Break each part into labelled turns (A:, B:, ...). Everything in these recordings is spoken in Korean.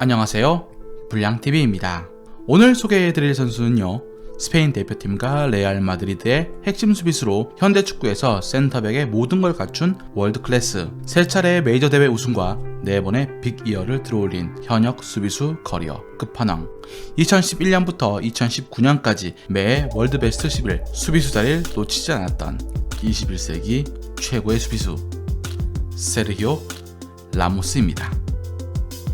A: 안녕하세요, 불량TV입니다. 오늘 소개해드릴 선수는요, 스페인 대표팀과 레알 마드리드의 핵심 수비수로 현대 축구에서 센터백의 모든 걸 갖춘 월드클래스, 3차례의 메이저 대회 우승과 4번의 빅이어를 들어올린 현역 수비수 커리어 끝판왕, 2011년부터 2019년까지 매해 월드베스트 10을 수비수 자리를 놓치지 않았던 21세기 최고의 수비수 세르히오 라모스입니다.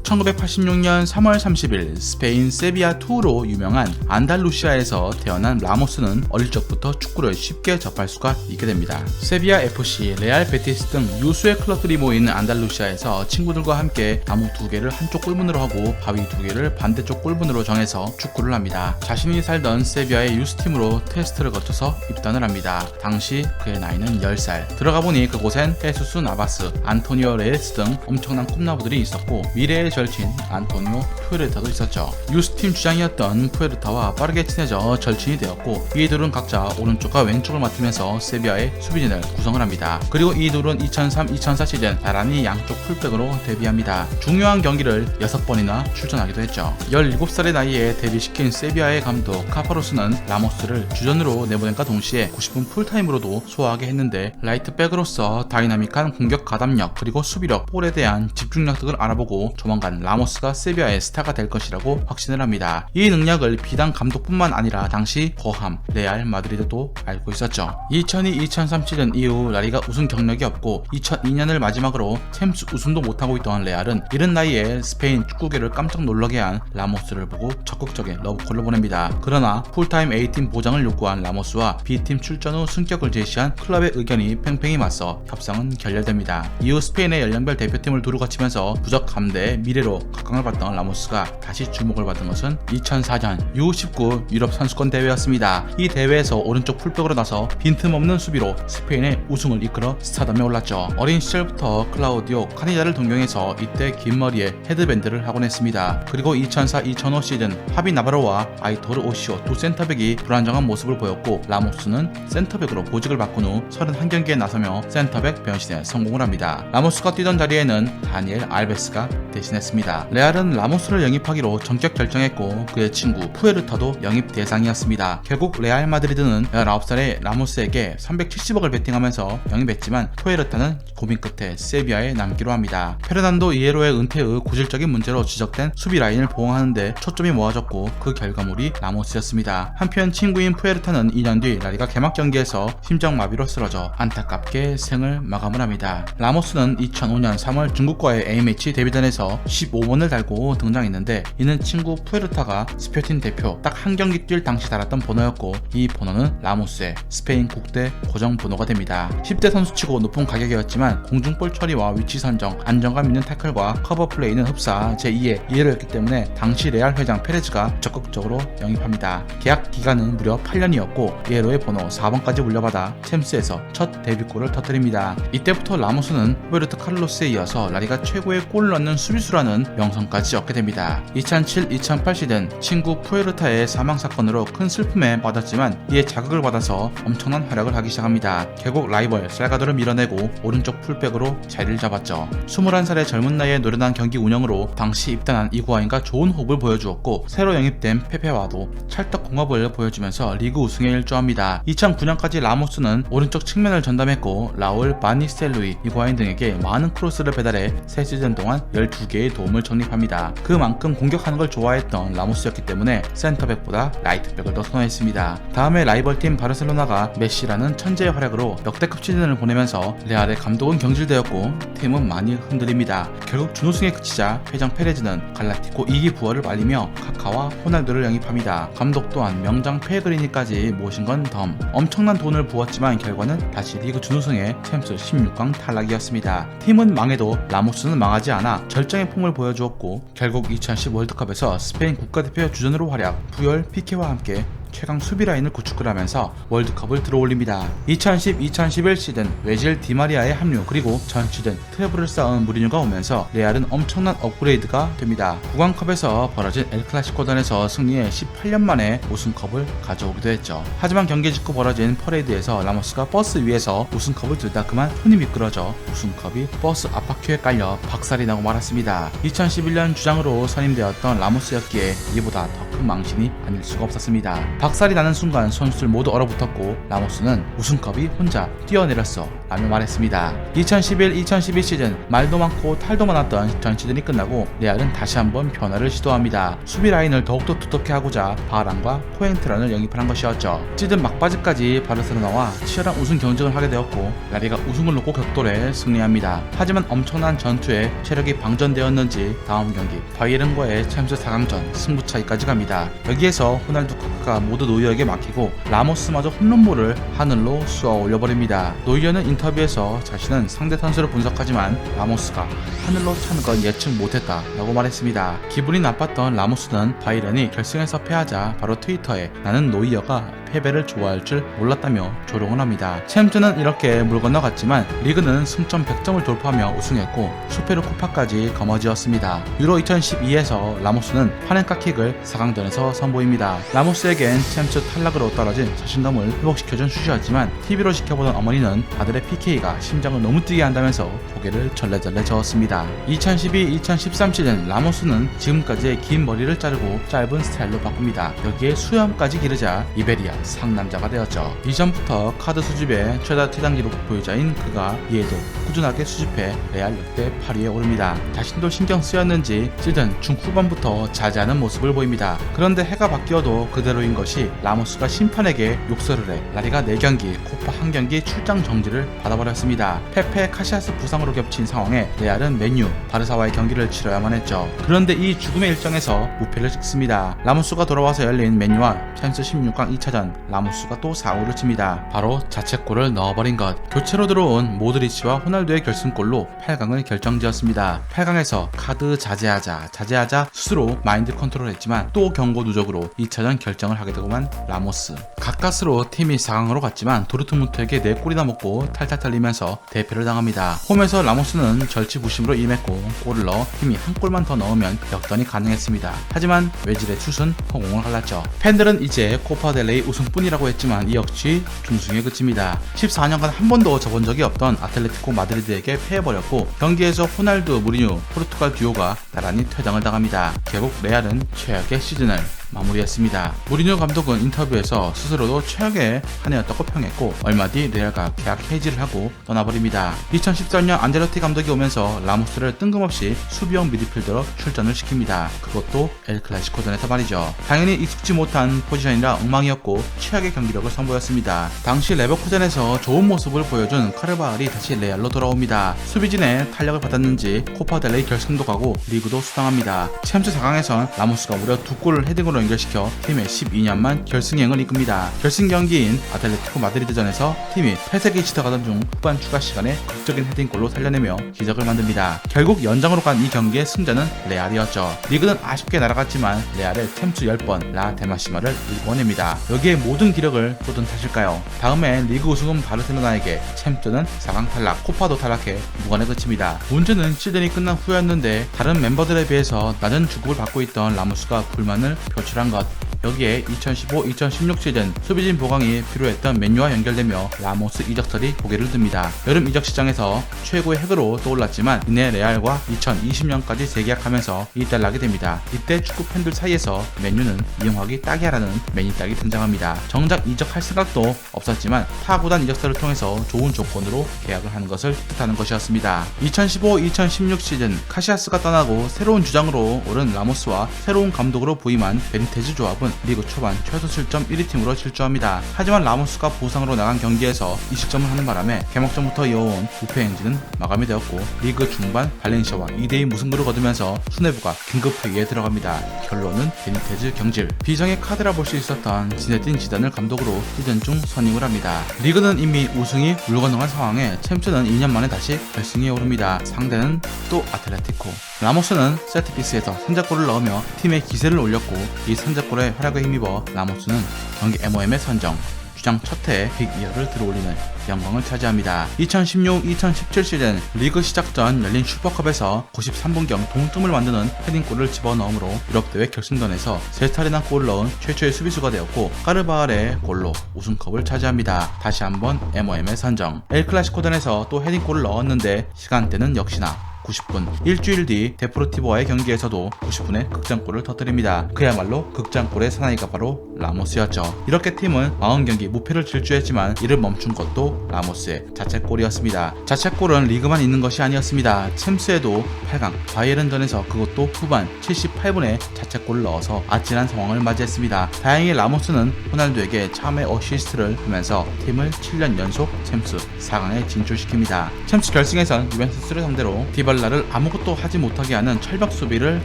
A: 1986년 3월 30일 스페인 세비야 투로 유명한 안달루시아에서 태어난 라모스는 어릴 적부터 축구를 쉽게 접할 수가 있게 됩니다. 세비야 FC, 레알 베티스 등 유수의 클럽들이 모인 안달루시아에서 친구들과 함께 나무 2개를 한쪽 골문으로 하고 바위 2개를 반대쪽 골문으로 정해서 축구를 합니다. 자신이 살던 세비야의 유스팀으로 테스트를 거쳐서 입단을 합니다. 당시 그의 나이는 10살. 들어가 보니 그곳엔 헤수스 나바스, 안토니오 레스 등 엄청난 꿈나무들이 있었고 미래의 절친 안토니오 푸에르타도 있었죠. 유스팀 주장이었던 푸에르타와 빠르게 친해져 절친이 되었고, 이 둘은 각자 오른쪽과 왼쪽을 맡으면서 세비야의 수비진을 구성을 합니다. 그리고 이 둘은 2003-2004 시즌 나란히 양쪽 풀백으로 데뷔합니다. 중요한 경기를 6번이나 출전하기도 했죠. 17살의 나이에 데뷔시킨 세비야의 감독 카파로스는 라모스를 주전으로 내보낸과 동시에 90분 풀타임으로도 소화하게 했는데, 라이트백으로서 다이나믹한 공격 가담력 그리고 수비력, 볼에 대한 집중력 등을 알아보고 조만간 라모스가 세비야의 스타가 될 것이라고 확신을 합니다. 이 능력을 비단 감독뿐만 아니라 당시 거함, 레알 마드리드도 알고 있었죠. 2002-2003 시즌 이후 라리가 우승 경력이 없고 2002년을 마지막으로 챔스 우승도 못하고 있던 레알은 이른 나이에 스페인 축구계를 깜짝 놀라게 한 라모스를 보고 적극적인 러브콜을 보냅니다. 그러나 풀타임 A팀 보장을 요구한 라모스와 B팀 출전 후 승격을 제시한 클럽의 의견이 팽팽히 맞서 협상은 결렬됩니다. 이후 스페인의 연령별 대표팀을 두루 거치면서 부적 함대의 미래로 각광을 받던 라모스가 다시 주목을 받은 것은 2004년 U19 유럽 선수권 대회였습니다. 이 대회에서 오른쪽 풀백으로 나서 빈틈없는 수비로 스페인의 우승을 이끌어 스타덤에 올랐죠. 어린 시절부터 클라우디오 카니자를 동경해서 이때 긴 머리에 헤드밴드를 하곤 했습니다. 그리고 2004-2005 시즌 하비 나바로와 아이토르 오시오 두 센터백이 불안정한 모습을 보였고, 라모스는 센터백으로 보직을 바꾼 후 31경기에 나서며 센터백 변신에 성공을 합니다. 라모스가 뛰던 자리에는 다니엘 알베스가 대신했습니다. 레알은 라모스를 영입하기로 전격 결정했고, 그의 친구 푸에르타도 영입 대상이었습니다. 결국 레알 마드리드는 19살의 라모스에게 370억을 베팅하면서 영입했지만 푸에르타는 고민 끝에 세비야에 남기로 합니다. 페르난도 이에로의 은퇴 후 고질적인 문제로 지적된 수비 라인을 보강하는데 초점이 모아졌고, 그 결과물이 라모스였습니다. 한편 친구인 푸에르타는 2년 뒤 라리가 개막 경기에서 심장마비로 쓰러져 안타깝게 생을 마감을 합니다. 라모스는 2005년 3월 중국과의 A매치 데뷔전에서 15번을 달고 등장했는데, 이는 친구 푸에르타가 스페인 대표 딱 한 경기 뛸 당시 달았던 번호였고, 이 번호는 라모스의 스페인 국대 고정 번호가 됩니다. 10대 선수치고 높은 가격이었지만 공중볼 처리와 위치 선정, 안정감 있는 태클과 커버 플레이는 흡사 제2의 이해로였기 때문에 당시 레알 회장 페레즈가 적극적으로 영입합니다. 계약 기간은 무려 8년이었고 이에로의 번호 4번까지 물려받아 챔스에서 첫 데뷔골을 터뜨립니다. 이때부터 라모스는 후베르토 카를로스에 이어서 라리가 최고의 골을 넣는 수비수라는 명성까지 얻게 됩니다. 2007-2008 시즌 친구 푸에르타의 사망 사건으로 큰 슬픔에 빠졌지만, 이에 자극을 받아서 엄청난 활약을 하기 시작합니다. 결국 라이벌 살가도를 밀어내고 오른쪽 풀백으로 자리를 잡았죠. 21살의 젊은 나이에 노련한 경기 운영으로 당시 입단한 이구아인과 좋은 호흡을 보여주었고, 새로 영입된 페페와도 찰떡궁합을 보여주면서 리그 우승에 일조합니다. 2009년까지 라모스는 오른쪽 측면을 전담했고, 라울, 바니스텔루이, 이구아인 등에게 많은 크로스를 배달해 3시즌 동안 12개의 도움을 적립합니다. 그만큼 공격하는 걸 좋아했던 라모스였기 때문에 센터백보다 라이트백을 더 선호했습니다. 다음에 라이벌팀 바르셀로나가 메시라는 천재의 활약으로 역대급 시즌을 보내면서 레알의 감독은 경질되었고 팀은 많이 흔들립니다. 결국 준우승에 그치자 회장 페레즈는 갈라티코 2기 부활을 말리며 카카와 호날두를 영입합니다. 감독 또한 명장 페그리니까지 모신 건 덤. 엄청난 돈을 부었지만 결과는 다시 리그 준우승에 챔스 16강 탈락이었습니다. 팀은 망해도 라모스는 망하지 않아 절정의 폼을 보여주었고, 결국 2010 월드컵에서 스페인 국가대표 주전으로 활약, 푸열, 피케와 함께 최강 수비 라인을 구축하면서 월드컵을 들어올립니다. 2010-2011 시즌 외질 디마리아의 합류 그리고 전 시즌 트래블을 쌓은 무리뉴가 오면서 레알은 엄청난 업그레이드가 됩니다. 구강컵에서 벌어진 엘클라시코전에서 승리해 18년 만에 우승컵을 가져오기도 했죠. 하지만 경기 직후 벌어진 퍼레이드에서 라모스가 버스 위에서 우승컵을 들다 그만 손이 미끄러져 우승컵이 버스 앞바퀴에 깔려 박살이 나고 말았습니다. 2011년 주장으로 선임되었던 라모스였기에 이보다 더 큰 망신이 아닐 수가 없었습니다. 박살이 나는 순간 선수들 모두 얼어붙었고 라모스는 우승컵이 혼자 뛰어내렸어 라며 말했습니다. 2011-2012 시즌 말도 많고 탈도 많았던 전 시즌이 끝나고 레알은 다시 한번 변화를 시도합니다. 수비 라인을 더욱더 두텁게 하고자 바란과 코엔트란을 영입한 것이었죠. 시즌 막바지까지 바르셀로나와 치열한 우승 경쟁을 하게 되었고 라리가 우승을 놓고 격돌해 승리합니다. 하지만 엄청난 전투에 체력이 방전되었는지 다음 경기 바이에른과의 챔스 4강전 승부차이까지 갑니다. 여기에서 호날두 카카가 모두 노이어에게 막히고 라모스마저 홈런볼을 하늘로 쏘아 올려버립니다. 노이어는 인터뷰에서 자신은 상대 선수를 분석하지만 라모스가 하늘로 차는 건 예측 못했다 라고 말했습니다. 기분이 나빴던 라모스는 바이에른이 결승에서 패하자 바로 트위터에 나는 노이어가 패배를 좋아할 줄 몰랐다며 조롱을 합니다. 챔스는 이렇게 물 건너갔지만 리그는 승점 100점을 돌파하며 우승했고 슈페르 코파까지 거머쥐었습니다. 유로 2012에서 라모스는 파넨카킥을 4강전에서 선보입니다. 라모스에겐 챔스 탈락으로 떨어진 자신감을 회복시켜준 슛이었지만 TV로 지켜보던 어머니는 아들의 PK가 심장을 너무 뛰게 한다면서 고개를 절레절레 저었습니다. 2012-2013 시즌 라모스는 지금까지의 긴 머리를 자르고 짧은 스타일로 바꿉니다. 여기에 수염까지 기르자 이베리아 상남자가 되었죠. 이전부터 카드 수집의 최다 퇴장 기록 보유자인 그가 이에도 꾸준하게 수집해 레알 역대 8위에 오릅니다. 자신도 신경 쓰였는지 시즌 중후반부터 자제하는 모습을 보입니다. 그런데 해가 바뀌어도 그대로인 것이 라모스가 심판에게 욕설을 해 라리가 4경기, 코파 1경기 출장 정지를 받아버렸습니다. 페페 카시아스 부상으로 겹친 상황에 레알은 맨유, 바르사와의 경기를 치러야만 했죠. 그런데 이 죽음의 일정에서 무패를 찍습니다. 라모스가 돌아와서 열린 맨유와 챔스 16강 2차전 라모스가 또 사고를 칩니다. 바로 자책골을 넣어버린 것. 교체로 들어온 모드리치와 호날두의 결승골로 8강을 결정지었습니다. 8강에서 카드 자제하자 스스로 마인드 컨트롤했지만 또 경고 누적으로 2차전 결정을 하게 되고만 라모스. 가까스로 팀이 4강으로 갔지만 도르트문트에게 4골이나 먹고 탈탈 털리면서 대패를 당합니다. 홈에서 라모스는 절치부심으로 임했고 골을 넣어 팀이 한 골만 더 넣으면 역전이 가능했습니다. 하지만 외질의 슛은 허공을 갈랐죠. 팬들은 이제 코파델레이 우승뿐이라고 했지만 이 역시 중승에 그칩니다. 14년간 한 번도 져본 적이 없던 아틀레티코 마드리드에게 패해버렸고 경기에서 호날두, 무리뉴, 포르투갈 듀오가 나란히 퇴장을 당합니다. 결국 레알은 최악의 시즌을 마무리했습니다. 무리뉴 감독은 인터뷰에서 스스로도 최악의 한 해였다고 평했고 얼마 뒤 레알과 계약 해지를 하고 떠나버립니다. 2014년 안젤로티 감독이 오면서 라모스를 뜬금없이 수비형 미드필더로 출전을 시킵니다. 그것도 엘클라시코전에서 말이죠. 당연히 익숙지 못한 포지션이라 엉망이었고 최악의 경기력을 선보였습니다. 당시 레버쿠젠에서 좋은 모습을 보여준 카르바알이 다시 레알로 돌아옵니다. 수비진에 탄력을 받았는지 코파델레이 결승도 가고 리그도 수상합니다. 챔스 4강에선 라모스가 무려 2골을 헤딩으로 연결시켜 팀의 12년만 결승행을 이끕니다. 결승 경기인 아틀레티코 마드리드전에서 팀이 패색이 짙어가던 중 후반 추가 시간에 극적인 헤딩골로 살려내며 기적을 만듭니다. 결국 연장으로 간 이 경기의 승자는 레알이었죠. 리그는 아쉽게 날아갔지만 레알의 챔스 10번 라 데마시마를 일궈냅니다. 여기에 모든 기력을 쏟은 탓일까요? 다음에 리그 우승은 바르셀로나에게, 챔스는 4강 탈락, 코파도 탈락해 무관에 그칩니다. 문제는 시즌이 끝난 후였는데 다른 멤버들에 비해서 낮은 주급을 받고 있던 라모스가 불만을 표출한 것. 여기에 2015-2016 시즌 수비진 보강이 필요했던 맨유와 연결되며 라모스 이적설이 고개를 듭니다. 여름 이적 시장에서 최고의 핵으로 떠올랐지만 이내 레알과 2020년까지 재계약하면서 일단락이 됩니다. 이때 축구 팬들 사이에서 맨유는 이용하기 딱이야라는 매니 딱이 등장합니다. 정작 이적할 생각도 없었지만 타 구단 이적설을 통해서 좋은 조건으로 계약을 하는 것을 뜻하는 것이었습니다. 2015-2016 시즌 카시아스가 떠나고 새로운 주장으로 오른 라모스와 새로운 감독으로 부임한 베니테즈 조합은 리그 초반 최소 실점 1위 팀으로 질주합니다. 하지만 라모스가 부상으로 나간 경기에서 2실점을 하는 바람에 개막전부터 이어온 부패 행진은 마감이 되었고 리그 중반 발렌시아와 2대2 무승부를 거두면서 수뇌부가 긴급 회의에 들어갑니다. 결론은 베니테즈 경질. 비정의 카드라 볼 수 있었던 지네딘 지단을 감독으로 시즌 중 선임을 합니다. 리그는 이미 우승이 물건능한 상황에 챔스는 2년 만에 다시 결승에 오릅니다. 상대는 또 아틀레티코. 라모스는 세트피스에서 선제골을 넣으며 팀의 기세를 올렸고, 이 선제골의 활약에 힘입어 라모스는 경기 MOM에 선정, 주장 첫해에 빅 2열을 들어올리는 영광을 차지합니다. 2016-2017 시즌 리그 시작 전 열린 슈퍼컵에서 93분경 동점을 만드는 헤딩골을 집어넣음으로 유럽대회 결승전에서 3차례나 골을 넣은 최초의 수비수가 되었고, 까르바알의 골로 우승컵을 차지합니다. 다시 한번 MOM에 선정. 엘클라시코전에서 또 헤딩골을 넣었는데 시간대는 역시나 90분. 일주일 뒤 데포르티보와의 경기에서도 90분에 극장골을 터뜨립니다. 그야말로 극장골의 사나이가 바로 라모스였죠. 이렇게 팀은 40경기 무패를 질주했지만 이를 멈춘 것도 라모스의 자책골이었습니다. 자책골은 리그만 있는 것이 아니었습니다. 챔스에도 8강 바이에른전에서 그것도 후반 78분에 자책골을 넣어서 아찔한 상황을 맞이했습니다. 다행히 라모스는 호날두에게 참의 어시스트를 하면서 팀을 7년 연속 챔스 4강에 진출시킵니다. 챔스 결승에선 유벤투스를 상대로 디발라를 아무것도 하지 못하게 하는 철벽 수비를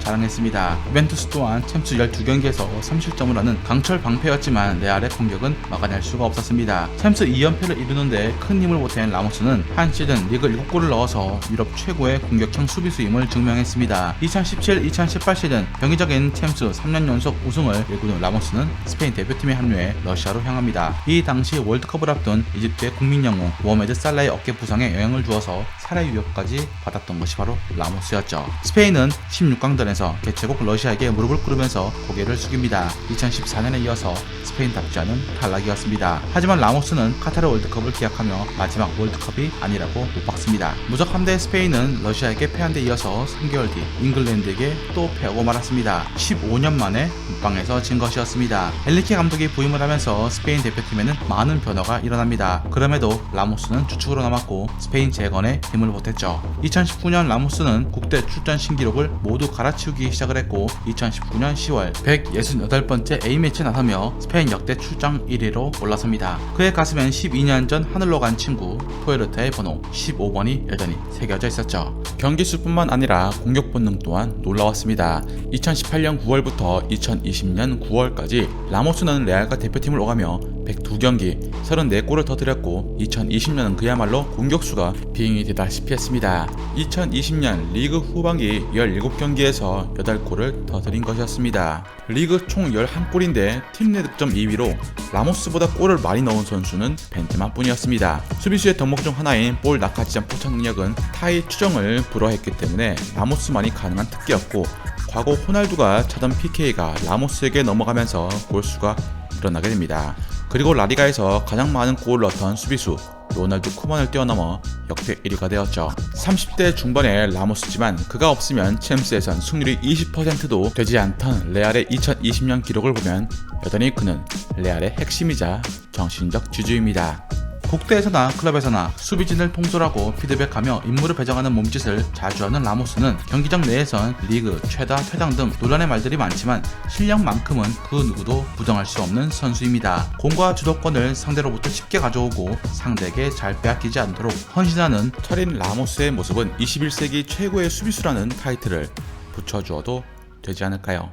A: 자랑했습니다. 유벤투스 또한 챔스 12경기에서 3실점을 하는 강철 방패였지만 레알의 공격은 막아낼 수가 없었습니다. 챔스 2연패를 이루는데 큰 힘을 보탠 라모스는 한 시즌 리그 7골을 넣어서 유럽 최고의 공격형 수비수임을 증명했습니다. 2017-2018 시즌 병의적인 챔스 3년 연속 우승을 일구는 라모스는 스페인 대표팀에 합류해 러시아로 향합니다. 이 당시 월드컵을 앞둔 이집트의 국민 영웅 모하메드 살라의 어깨 부상에 영향을 주어서 살해 위협까지 받았던 것이 바로 라모스였죠. 스페인은 16강전에서 개최국 러시아에게 무릎을 꿇으면서 고개를 숙입니다. 2014년에 이어서 스페인답지 않은 탈락이었습니다. 하지만 라모스는 카타르 월드컵을 기약하며 마지막 월드컵이 아니라고 못 박습니다. 무적 함대 스페인은 러시아에게 패한 데 이어서 3개월 뒤 잉글랜드에게 또 패하고 말았습니다. 15년 만에 국방에서 진 것이었습니다. 엔리케 감독이 부임을 하면서 스페인 대표팀에는 많은 변화가 일어납니다. 그럼에도 라모스는 주축으로 남았고 스페인 재건에 힘을 보탰죠. 2019년 라모스는 국대 출전 신기록을 모두 갈아치우기 시작을 했고 2019년 10월 168번째 A매치에 나서며 스페인 역대 출장 1위로 올라섭니다. 그의 가슴엔 12년 전 하늘로 간 친구 토에르타의 번호 15번이 여전히 새겨져 있었죠. 경기수뿐만 아니라 공격 본능 또한 놀라웠습니다. 2018년 9월부터 2020년 9월까지 라모스는 레알과 대표팀을 오가며 102경기 34골을 터뜨렸고 2020년은 그야말로 공격수가 빙이 되다시피 했습니다. 2020년 리그 후반기 17경기에서 8골을 터뜨린 것이었습니다. 리그 총 11골인데 팀 내 득점 2위로 라모스보다 골을 많이 넣은 선수는 벤제마 뿐이었습니다. 수비수의 덕목 중 하나인 볼 낙하 지점 포착 능력은 타의 추정을 불허했기 때문에 라모스만이 가능한 특기였고, 과거 호날두가 차던 PK가 라모스에게 넘어가면서 골수가 일어나게 됩니다. 그리고 라리가에서 가장 많은 골을 넣었던 수비수 로날두 쿠만을 뛰어넘어 역대 1위가 되었죠. 30대 중반의 라모스지만 그가 없으면 챔스에선 승률이 20%도 되지 않던 레알의 2020년 기록을 보면 여전히 그는 레알의 핵심이자 정신적 지주입니다. 국대에서나 클럽에서나 수비진을 통솔하고 피드백하며 임무를 배정하는 몸짓을 자주 하는 라모스는 경기장 내에선 리그 최다 퇴장 등 논란의 말들이 많지만 실력만큼은 그 누구도 부정할 수 없는 선수입니다. 공과 주도권을 상대로부터 쉽게 가져오고 상대에게 잘 빼앗기지 않도록 헌신하는 철인 라모스의 모습은 21세기 최고의 수비수라는 타이틀을 붙여주어도 되지 않을까요?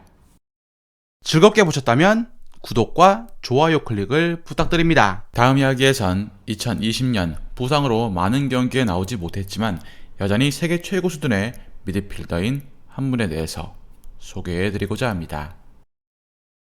A: 즐겁게 보셨다면 구독과 좋아요 클릭을 부탁드립니다. 다음 이야기에선 2020년 부상으로 많은 경기에 나오지 못했지만 여전히 세계 최고 수준의 미드필더인 한 분에 대해서 소개해드리고자 합니다.